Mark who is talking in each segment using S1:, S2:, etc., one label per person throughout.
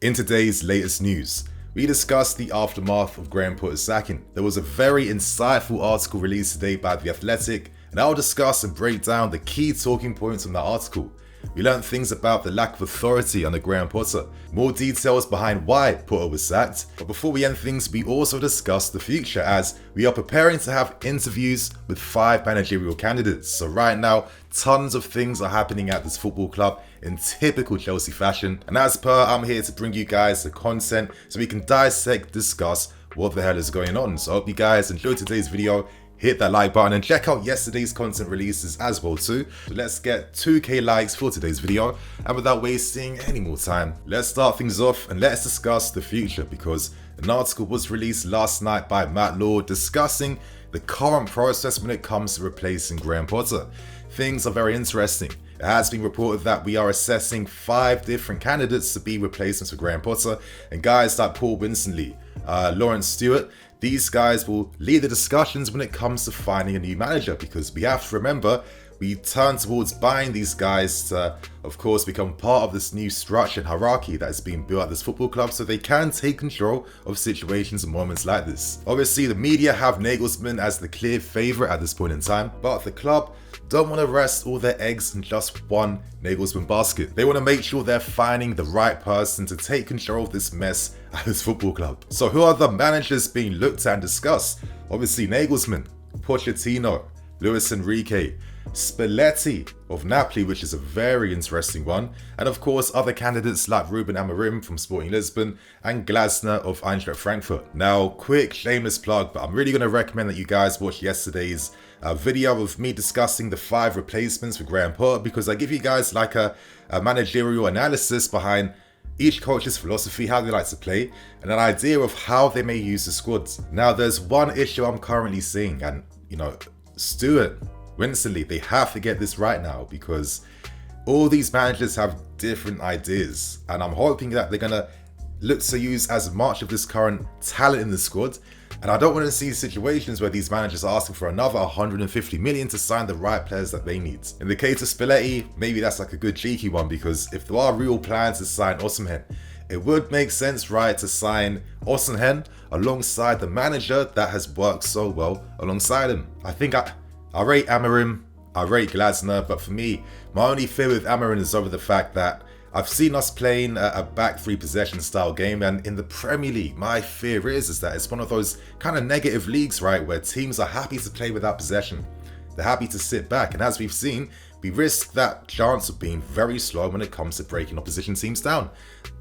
S1: In today's latest news, we discuss the aftermath of Graham Potter's sacking. There was a very insightful article released today by The Athletic, and I'll discuss and break down the key talking points from that article. We learned things about the lack of authority under Graham Potter, more details behind why Potter was sacked, but before we end things, we also discuss the future as we are preparing to have interviews with 5 managerial candidates. So right now, tons of things are happening at this football club in typical Chelsea fashion, and as per, I'm here to bring you guys the content so we can dissect, discuss what the hell is going on. So I hope you guys enjoyed today's video. Hit that like button and check out yesterday's content releases as well too. So let's get 2k likes for today's video, and without wasting any more time, let's start things off and let's discuss the future, because an article was released last night by Matt Law discussing the current process when it comes to replacing Graham Potter. Things are very interesting. It has been reported that we are assessing 5 different candidates to be replacements for Graham Potter, and guys like Paul Winstonley, Lawrence Stewart, these guys will lead the discussions when it comes to finding a new manager, because we have to remember we turn towards buying these guys to, of course, become part of this new structure and hierarchy that is being built at this football club so they can take control of situations and moments like this. Obviously, the media have Nagelsmann as the clear favourite at this point in time, but the club don't want to rest all their eggs in just one Nagelsmann basket. They want to make sure they're finding the right person to take control of this mess at this football club. So who are the managers being looked at and discussed? Obviously Nagelsmann, Pochettino, Luis Enrique, Spalletti of Napoli, which is a very interesting one, and of course other candidates like Ruben Amorim from Sporting Lisbon and Glasner of Eintracht Frankfurt. Now, quick shameless plug, but I'm really going to recommend that you guys watch yesterday's video of me discussing the 5 replacements for Graham Potter, because I give you guys like a managerial analysis behind each coach's philosophy, how they like to play, and an idea of how they may use the squads. Now, there's one issue I'm currently seeing, and Stewart, Winstonley, they have to get this right now, because all these managers have different ideas, and I'm hoping that they're going to look to use as much of this current talent in the squad. And I don't want to see situations where these managers are asking for another 150 million to sign the right players that they need. In the case of Spalletti, maybe that's like a good cheeky one, because if there are real plans to sign Osimhen, it would make sense, right, to sign Osimhen alongside the manager that has worked so well alongside him. I think I rate Amorim, I rate Glasner, but for me, my only fear with Amorim is over the fact that I've seen us playing a back 3 possession style game, and in the Premier League, my fear is that it's one of those kind of negative leagues, right, where teams are happy to play without possession. They're happy to sit back, and as we've seen, we risk that chance of being very slow when it comes to breaking opposition teams down.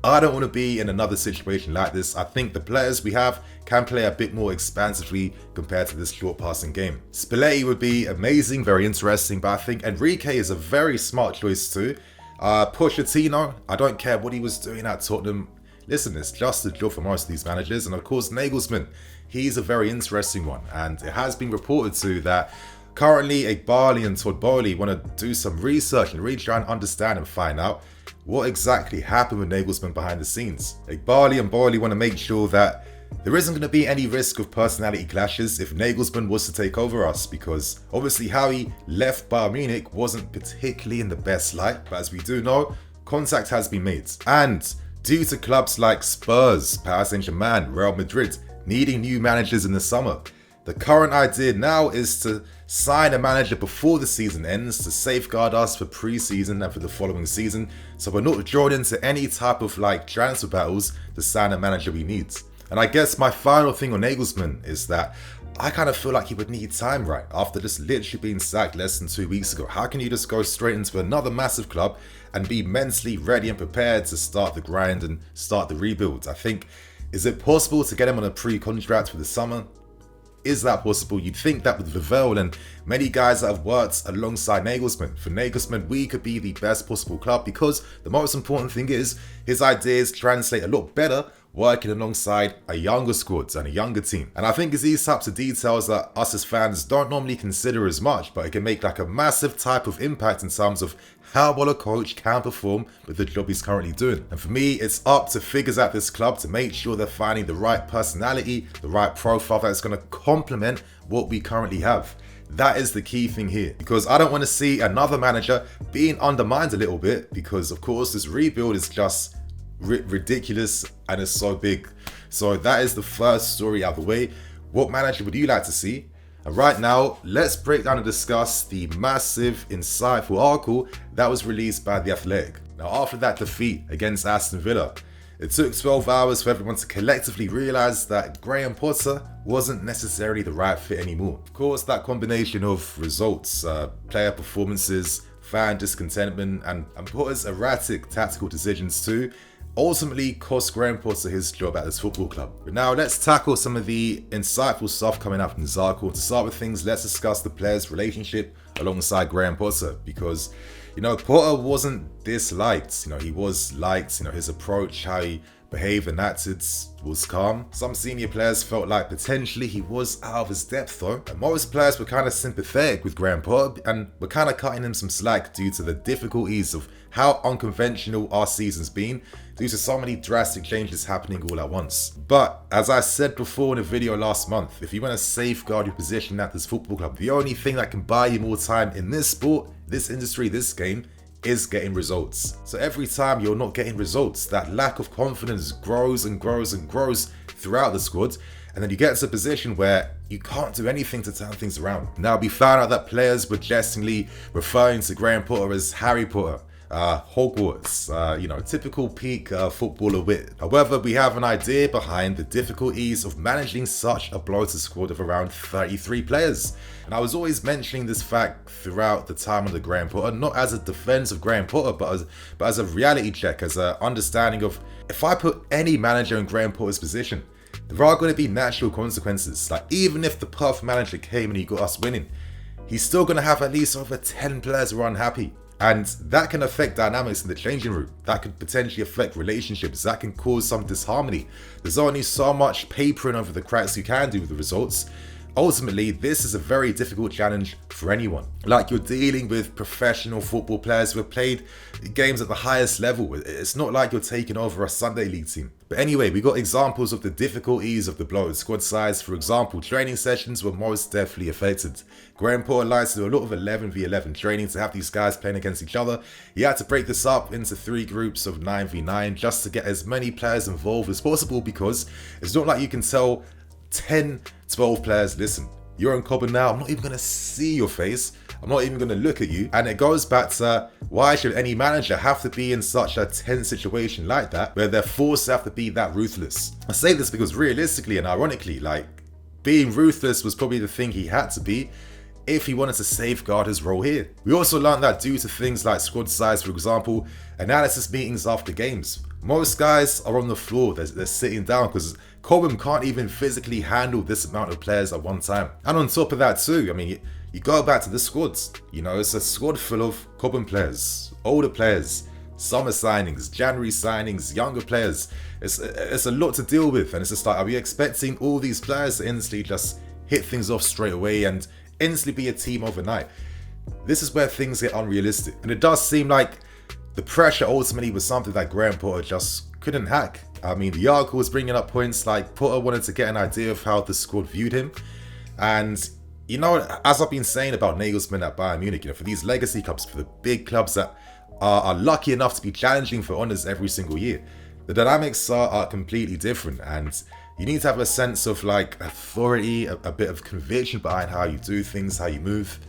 S1: I don't want to be in another situation like this. I think the players we have can play a bit more expansively compared to this short passing game. Spalletti would be amazing, very interesting, but I think Enrique is a very smart choice too. Pochettino, I don't care what he was doing at Tottenham. Listen, it's just a job for most of these managers. And of course, Nagelsmann, he's a very interesting one. And it has been reported too that currently Egbali and Todd Bowley want to do some research and really try and understand and find out what exactly happened with Nagelsmann behind the scenes. Egbali and Bowley want to make sure that there isn't going to be any risk of personality clashes if Nagelsmann was to take over us, because obviously how he left Bayern Munich wasn't particularly in the best light, but as we do know, contact has been made. And due to clubs like Spurs, Paris Saint-Germain, Real Madrid needing new managers in the summer, the current idea now is to sign a manager before the season ends to safeguard us for pre-season and for the following season, so we're not drawn into any type of transfer battles to sign a manager we need. And I guess my final thing on Nagelsmann is that I kind of feel like he would need time, right? After just literally being sacked less than 2 weeks ago, how can you just go straight into another massive club and be mentally ready and prepared to start the grind and start the rebuild? I think, is it possible to get him on a pre-contract for the summer? Is that possible? You'd think that with Vivell and many guys that have worked alongside Nagelsmann. For Nagelsmann, we could be the best possible club, because the most important thing is his ideas translate a lot better working alongside a younger squad and a younger team. And I think it's these types of details that us as fans don't normally consider as much, but it can make like a massive type of impact in terms of how well a coach can perform with the job he's currently doing. And for me, it's up to figures at this club to make sure they're finding the right personality, the right profile that's going to complement what we currently have. That is the key thing here, because I don't want to see another manager being undermined a little bit, because of course this rebuild is just ridiculous and it's so big. So that is the first story out of the way. What manager would you like to see? And right now, let's break down and discuss the massive, insightful article that was released by The Athletic. Now, after that defeat against Aston Villa, it took 12 hours for everyone to collectively realise that Graham Potter wasn't necessarily the right fit anymore. Of course, that combination of results, player performances, fan discontentment, and Potter's erratic tactical decisions too, ultimately cost Graham Potter his job at this football club. But now let's tackle some of the insightful stuff coming out from this article. To start with things, let's discuss the player's relationship alongside Graham Potter, because Potter wasn't disliked. He was liked. His approach, how he behaved and acted was calm. Some senior players felt like potentially he was out of his depth though. And most players were kind of sympathetic with Graham Potter and were kind of cutting him some slack due to the difficulties of how unconventional our season's been due to so many drastic changes happening all at once. But as I said before in a video last month, if you want to safeguard your position at this football club, the only thing that can buy you more time in this sport, this industry, this game, is getting results. So every time you're not getting results, that lack of confidence grows and grows and grows throughout the squad, and then you get to a position where you can't do anything to turn things around. Now, we found out that players were jestingly referring to Graham Potter as Harry Potter, Hogwarts, typical peak footballer wit. However, we have an idea behind the difficulties of managing such a bloated squad of around 33 players. And I was always mentioning this fact throughout the time under Graham Potter, not as a defense of Graham Potter, but as a reality check, as an understanding of, if I put any manager in Graham Potter's position, there are going to be natural consequences. Like, even if the perfect manager came and he got us winning, he's still going to have at least over 10 players who are unhappy. And that can affect dynamics in the changing room. That could potentially affect relationships. That can cause some disharmony. There's only so much papering over the cracks you can do with the results. Ultimately, this is a very difficult challenge for anyone. Like, you're dealing with professional football players who have played games at the highest level. It's not like you're taking over a Sunday League team. But anyway, we got examples of the difficulties of the bloated squad size. For example, training sessions were most definitely affected. Graham Potter likes to do a lot of 11v11 training to have these guys playing against each other. He had to break this up into 3 groups of 9v9 just to get as many players involved as possible, because it's not like you can tell 10, 12 players, listen, you're in Cobham now, I'm not even going to see your face, I'm not even going to look at you. And it goes back to, why should any manager have to be in such a tense situation like that, where they're forced to have to be that ruthless? I say this because realistically and ironically, being ruthless was probably the thing he had to be if he wanted to safeguard his role here. We also learned that due to things like squad size, for example, analysis meetings after games, most guys are on the floor, they're sitting down, because Cobham can't even physically handle this amount of players at one time. And on top of that too, you go back to the squads, it's a squad full of Cobham players, older players, summer signings, January signings, younger players. It's a lot to deal with, and it's just like, are we expecting all these players to instantly just hit things off straight away and instantly be a team overnight? This is where things get unrealistic, and it does seem like the pressure ultimately was something that Graham Potter just couldn't hack. The article was bringing up points like Potter wanted to get an idea of how the squad viewed him, and as I've been saying about Nagelsmann at Bayern Munich, for these legacy clubs, for the big clubs that are lucky enough to be challenging for honours every single year, the dynamics are completely different, and you need to have a sense of authority, a bit of conviction behind how you do things, how you move.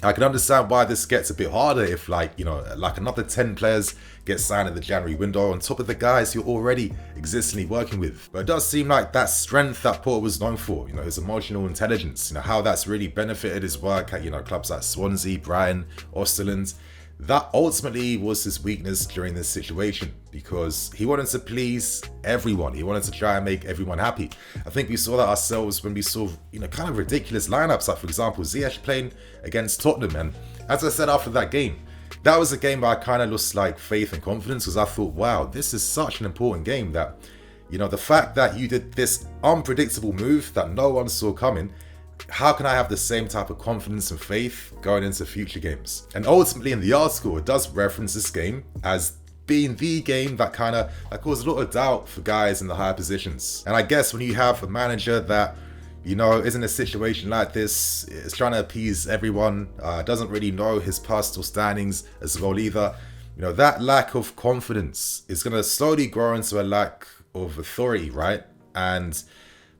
S1: I can understand why this gets a bit harder if another 10 players get signed in the January window on top of the guys you're already existingly working with. But it does seem like that strength that Potter was known for, his emotional intelligence, how that's really benefited his work at, clubs like Swansea, Brighton, Osterland. That ultimately was his weakness during this situation, because he wanted to please everyone. He wanted to try and make everyone happy. I think we saw that ourselves when we saw, kind of ridiculous lineups, like for example, Ziyech playing against Tottenham. And as I said after that game, that was a game where I kind of lost faith and confidence, because I thought, wow, this is such an important game that, the fact that you did this unpredictable move that no one saw coming, how can I have the same type of confidence and faith going into future games? And ultimately in the article, it does reference this game as being the game that caused a lot of doubt for guys in the higher positions. And I guess when you have a manager that, is in a situation like this, is trying to appease everyone, doesn't really know his personal standings as well either, You know, that lack of confidence is going to slowly grow into a lack of authority, right? And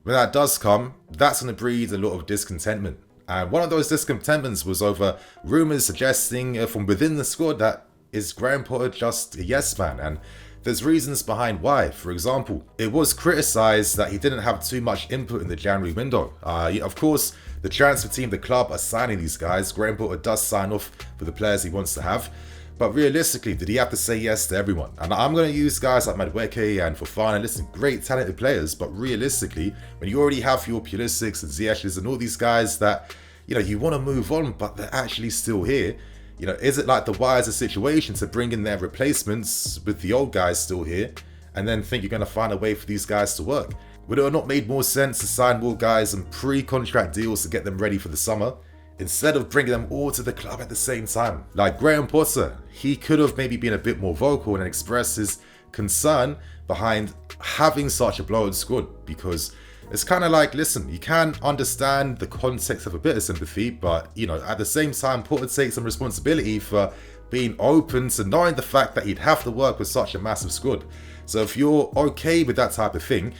S1: when that does come, that's going to breed a lot of discontentment. And one of those discontentments was over rumours suggesting from within the squad that is Graham Potter just a yes man? And there's reasons behind why. For example, it was criticised that he didn't have too much input in the January window. Of course, the transfer team, the club, are signing these guys. Graham Potter does sign off for the players he wants to have. But realistically, did he have to say yes to everyone? And I'm going to use guys like Madueke and Fofana, listen, great talented players, but realistically, when you already have your Pulisics and Ziyech's and all these guys that, you know, you want to move on, but they're actually still here, you know, is it like the wiser situation to bring in their replacements with the old guys still here and then think you're going to find a way for these guys to work? Would it have not made more sense to sign more guys and pre-contract deals to get them ready for the summer, instead of bringing them all to the club at the same time? Like Graham Potter, he could have maybe been a bit more vocal and expressed his concern behind having such a bloated squad, because it's kind of like, listen, you can understand the context of a bit of sympathy, but, you know, at the same time, Potter takes some responsibility for being open to knowing the fact that he'd have to work with such a massive squad. So if you're okay with that type of thing,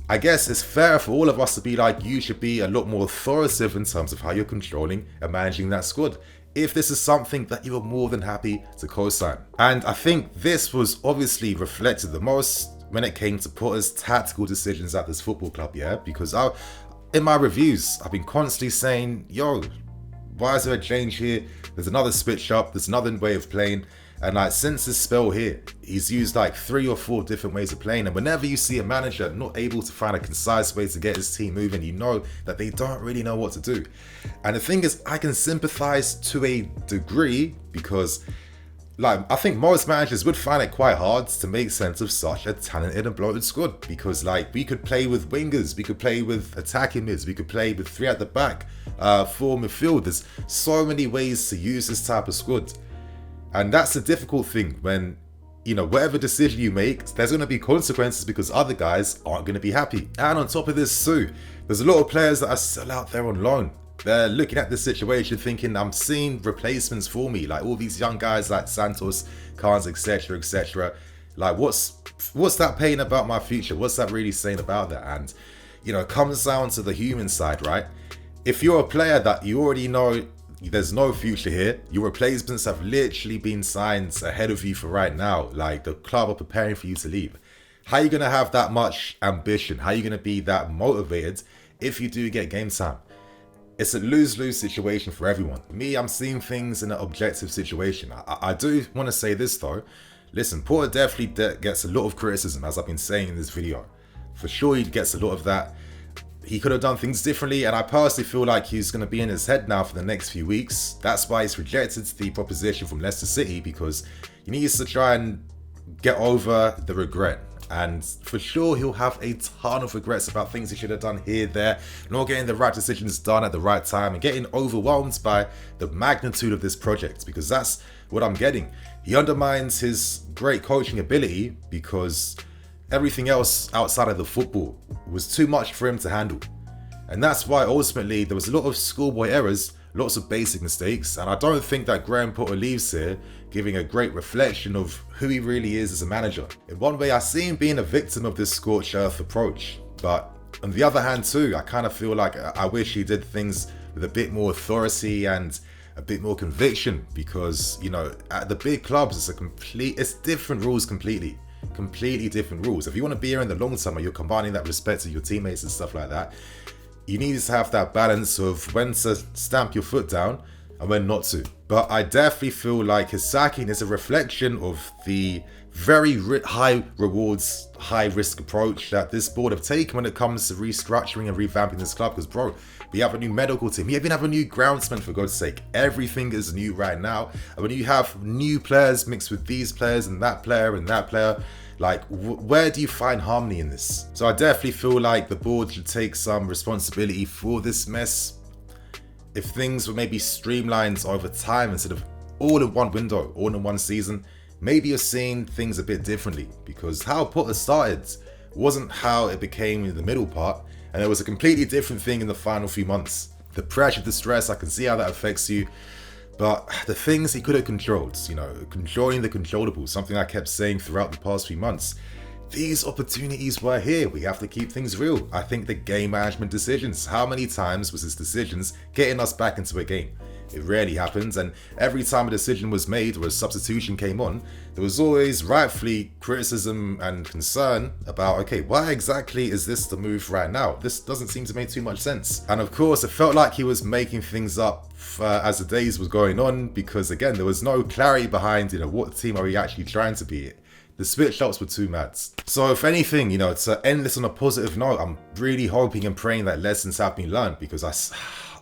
S1: I guess it's fair for all of us to be like, you should be a lot more authoritative in terms of how you're controlling and managing that squad, if this is something that you are more than happy to co-sign. And I think this was obviously reflected the most when it came to Potter's tactical decisions at this football club, yeah? Because in my reviews, I've been constantly saying, yo, why is there a change here? There's another switch up, there's another way of playing. And like, since this spell here, he's used like 3 or 4 different ways of playing. And whenever you see a manager not able to find a concise way to get his team moving, you know that they don't really know what to do. And the thing is, I can sympathize to a degree, because like, I think most managers would find it quite hard to make sense of such a talented and bloated squad, because like, we could play with wingers, we could play with attacking mids, we could play with 3 at the back, 4 midfield. There's so many ways to use this type of squad. And that's the difficult thing, when, you know, whatever decision you make, there's going to be consequences because other guys aren't going to be happy. And on top of this too, there's a lot of players that are still out there on loan. They're looking at this situation thinking, I'm seeing replacements for me, like all these young guys like Santos, Carnes, etc, etc. Like, what's that paying about my future? What's that really saying about that? And, you know, it comes down to the human side, right? If you're a player that you already know there's no future here, your replacements have literally been signed ahead of you for right now, like the club are preparing for you to leave, how are you going to have that much ambition? How are you going to be that motivated if you do get game time? It's a lose-lose situation for everyone. Me, I'm seeing things in an objective situation. I do want to say this though. Listen, Potter definitely gets a lot of criticism, as I've been saying in this video. For sure he gets a lot of that. He could have done things differently, and I personally feel like he's going to be in his head now for the next few weeks. That's why he's rejected the proposition from Leicester City, because he needs to try and get over the regret. And for sure, he'll have a ton of regrets about things he should have done here, there, not getting the right decisions done at the right time, and getting overwhelmed by the magnitude of this project, because that's what I'm getting. He undermines his great coaching ability because everything else outside of the football was too much for him to handle. And that's why ultimately there was a lot of schoolboy errors, lots of basic mistakes, and I don't think that Graham Potter leaves here giving a great reflection of who he really is as a manager. In one way, I see him being a victim of this scorched earth approach, but on the other hand too, I kind of feel like I wish he did things with a bit more authority and a bit more conviction, because, you know, at the big clubs, it's different rules completely different rules. If you want to be here in the long term and you're combining that respect to your teammates and stuff like that, you need to have that balance of when to stamp your foot down and when not to. But I definitely feel like his sacking is a reflection of the very high rewards, high risk approach that this board have taken when it comes to restructuring and revamping this club. Because bro, we have a new medical team, we even have a new groundsman, for God's sake. Everything is new right now. And when you have new players mixed with these players and that player, like, where do you find harmony in this? So I definitely feel like the board should take some responsibility for this mess. If things were maybe streamlined over time instead of all in one window, all in one season, maybe you're seeing things a bit differently, because how Potter started wasn't how it became in the middle part, and it was a completely different thing in the final few months. The pressure, the stress, I can see how that affects you. But the things he could have controlled, controlling the controllables, something I kept saying throughout the past few months, these opportunities were here. We have to keep things real. I think the game management decisions, how many times was his decisions getting us back into a game? It rarely happens, and every time a decision was made or a substitution came on, there was always rightfully criticism and concern about, okay, why exactly is this the move right now? This doesn't seem to make too much sense. And of course, it felt like he was making things up as the days was going on, because again, there was no clarity behind, what team are we actually trying to be? The switch ups were too mad. So if anything, to end this on a positive note, I'm really hoping and praying that lessons have been learned, because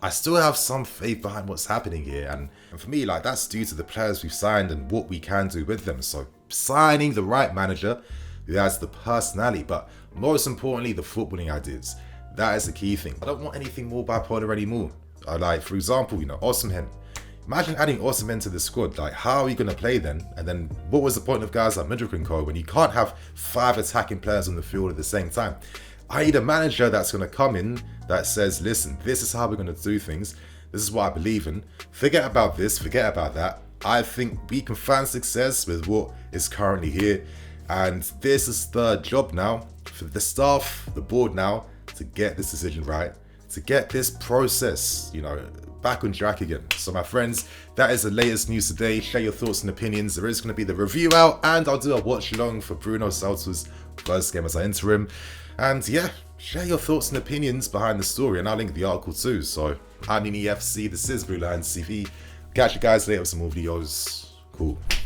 S1: I still have some faith behind what's happening here, and for me, that's due to the players we've signed and what we can do with them. So signing the right manager who has the personality, but most importantly, the footballing ideas. That is the key thing. I don't want anything more bipolar anymore. For example, Osimhen. Imagine adding Osimhen to the squad. How are you going to play then? And then what was the point of guys like Mudryk and Co when you can't have 5 attacking players on the field at the same time? I need a manager that's going to come in that says, listen, this is how we're going to do things. This is what I believe in. Forget about this, forget about that. I think we can find success with what is currently here. And this is the job now for the staff, the board now, to get this decision right, to get this process, back on track again. So my friends, that is the latest news today. Share your thoughts and opinions. There is going to be the review out, and I'll do a watch along for Bruno Salta's first game as our interim. And yeah, share your thoughts and opinions behind the story, and I'll link the article too. So I'm in EFC, this is BlueLionsTV. Catch you guys later with some more videos. Cool.